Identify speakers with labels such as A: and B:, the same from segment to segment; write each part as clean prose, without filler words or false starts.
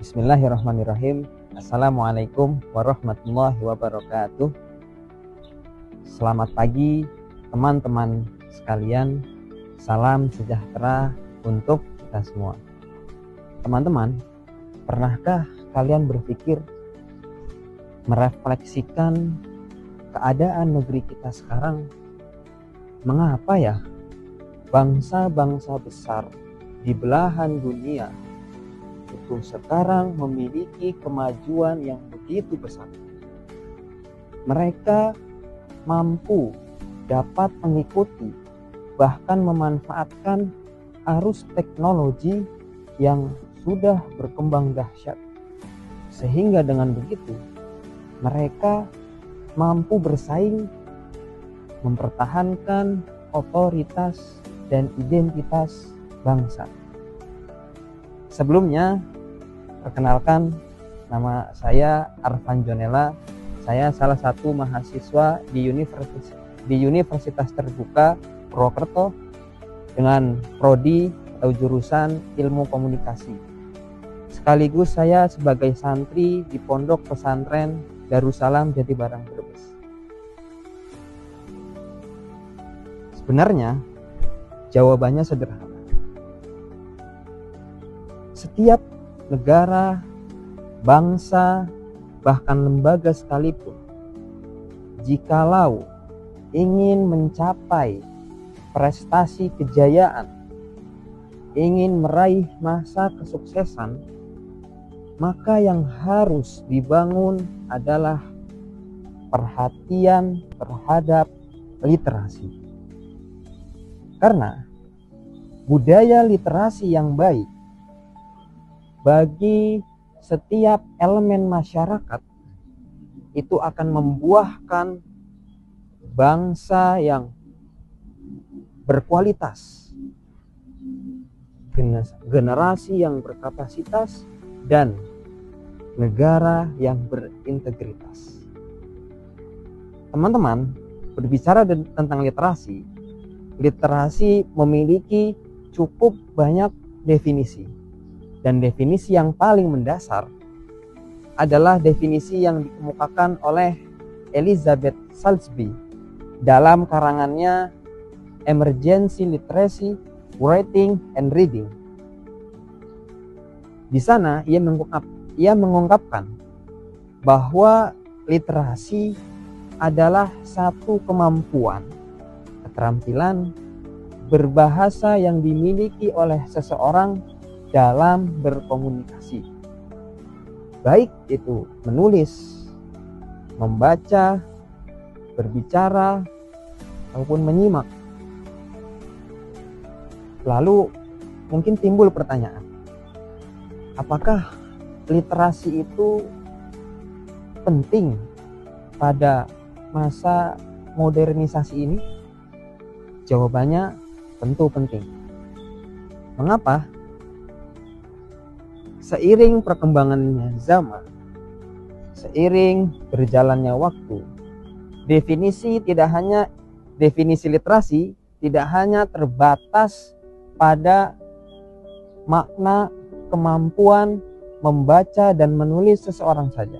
A: Bismillahirrahmanirrahim. Assalamualaikum warahmatullahi wabarakatuh. Selamat pagi teman-teman sekalian. Salam sejahtera untuk kita semua. Teman-teman, pernahkah kalian berpikir merefleksikan keadaan negeri kita sekarang? Mengapa ya bangsa-bangsa besar di belahan dunia itu sekarang memiliki kemajuan yang begitu besar? Mereka mampu dapat mengikuti bahkan memanfaatkan arus teknologi yang sudah berkembang dahsyat, sehingga dengan begitu mereka mampu bersaing, mempertahankan otoritas dan identitas bangsa. Sebelumnya, perkenalkan, nama saya Arfan Jonela. Saya salah satu mahasiswa di Universitas Terbuka Purwokerto dengan prodi atau jurusan Ilmu Komunikasi. Sekaligus saya sebagai santri di Pondok Pesantren Darussalam Jatibarang Brebes. Sebenarnya, jawabannya sederhana. Setiap negara, bangsa, bahkan lembaga sekalipun, jikalau ingin mencapai prestasi kejayaan, ingin meraih masa kesuksesan, maka yang harus dibangun adalah perhatian terhadap literasi. Karena budaya literasi yang baik bagi setiap elemen masyarakat itu akan membuahkan bangsa yang berkualitas, generasi yang berkapasitas, dan negara yang berintegritas. Teman-teman, berbicara tentang literasi, literasi memiliki cukup banyak definisi. Dan definisi yang paling mendasar adalah definisi yang dikemukakan oleh Elizabeth Salzby dalam karangannya Emergency Literacy, Writing and Reading. Di sana ia mengungkapkan bahwa literasi adalah satu kemampuan, keterampilan berbahasa yang dimiliki oleh seseorang dalam berkomunikasi, baik itu menulis, membaca, berbicara, ataupun menyimak. Lalu mungkin timbul pertanyaan, apakah literasi itu penting pada masa modernisasi ini? Jawabannya tentu penting. Mengapa? Seiring perkembangannya zaman, seiring berjalannya waktu, definisi literasi tidak hanya terbatas pada makna kemampuan membaca dan menulis seseorang saja,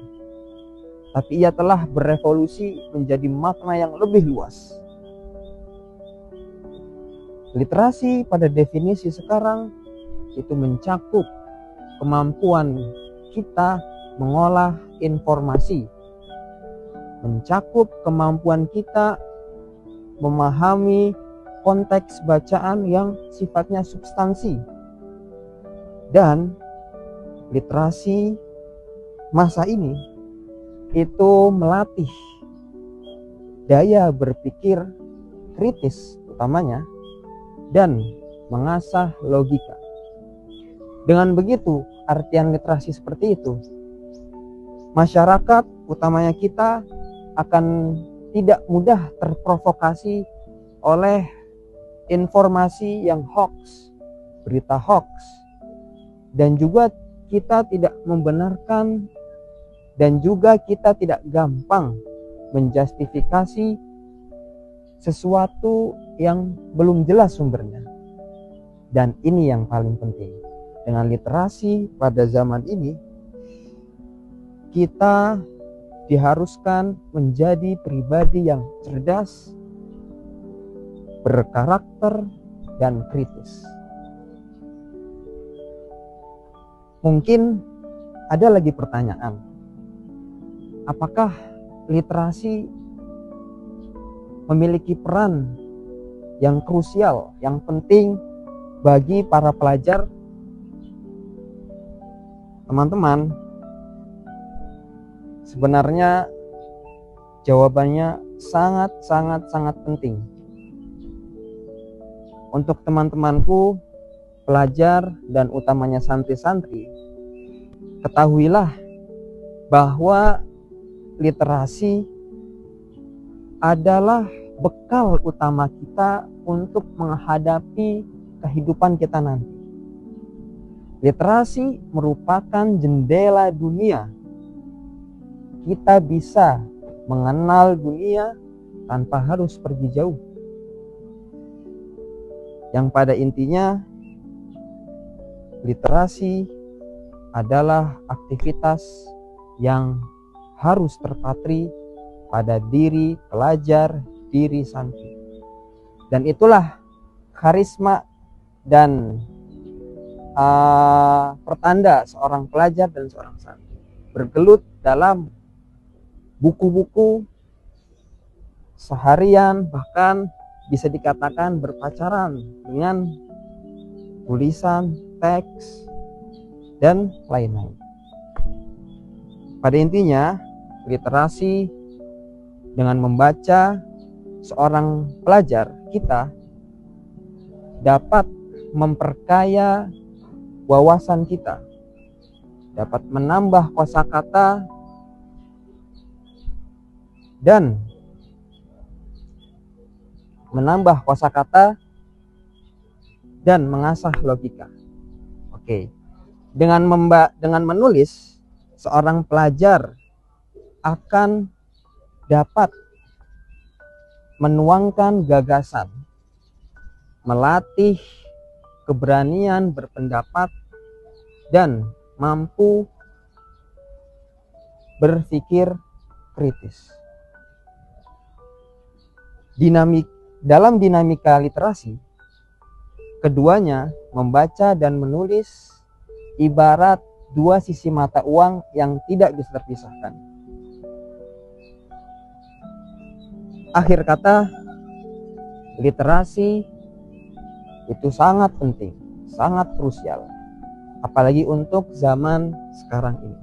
A: tapi ia telah berevolusi menjadi makna yang lebih luas. Literasi pada definisi sekarang itu mencakup kemampuan kita mengolah informasi, mencakup kemampuan kita memahami konteks bacaan yang sifatnya substansi. Dan literasi masa ini itu melatih daya berpikir kritis utamanya dan mengasah logika. Dengan begitu, artian literasi seperti itu, masyarakat, utamanya kita, akan tidak mudah terprovokasi oleh informasi yang hoax, berita hoax, dan juga kita tidak membenarkan dan juga kita tidak gampang menjustifikasi sesuatu yang belum jelas sumbernya. Dan ini yang paling penting. Dengan literasi pada zaman ini, kita diharuskan menjadi pribadi yang cerdas, berkarakter, dan kritis. Mungkin ada lagi pertanyaan, apakah literasi memiliki peran yang krusial, yang penting bagi para pelajar? Teman-teman, sebenarnya jawabannya sangat penting. Untuk teman-temanku, pelajar dan utamanya santri-santri, ketahuilah bahwa literasi adalah bekal utama kita untuk menghadapi kehidupan kita nanti. Literasi merupakan jendela dunia. Kita bisa mengenal dunia tanpa harus pergi jauh. Yang pada intinya, literasi adalah aktivitas yang harus terpatri pada diri pelajar, diri santri. Dan itulah karisma dan pertanda seorang pelajar dan seorang santri. Bergelut dalam buku-buku seharian, bahkan bisa dikatakan berpacaran dengan tulisan, teks, dan lain-lain. Pada intinya, literasi dengan membaca seorang pelajar kita dapat memperkaya wawasan kita, dapat menambah kosakata dan mengasah logika. Oke. Dengan menulis, seorang pelajar akan dapat menuangkan gagasan, melatih keberanian berpendapat, dan mampu berpikir kritis. Dalam dinamika literasi, keduanya, membaca dan menulis, ibarat dua sisi mata uang yang tidak bisa terpisahkan. Akhir kata, literasi itu sangat penting, sangat krusial, apalagi untuk zaman sekarang ini.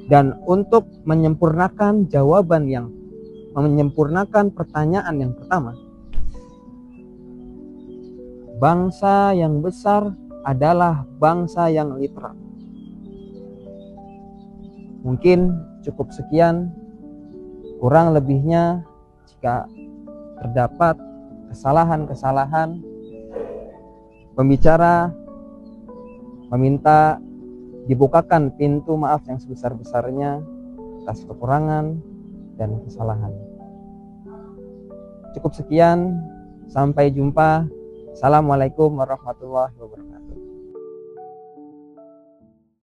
A: Dan untuk menyempurnakan pertanyaan yang pertama, bangsa yang besar adalah bangsa yang literat. Mungkin cukup sekian, kurang lebihnya jika terdapat kesalahan-kesalahan, pembicara meminta dibukakan pintu maaf yang sebesar-besarnya atas kekurangan dan kesalahan. Cukup sekian, sampai jumpa. Assalamualaikum warahmatullahi wabarakatuh.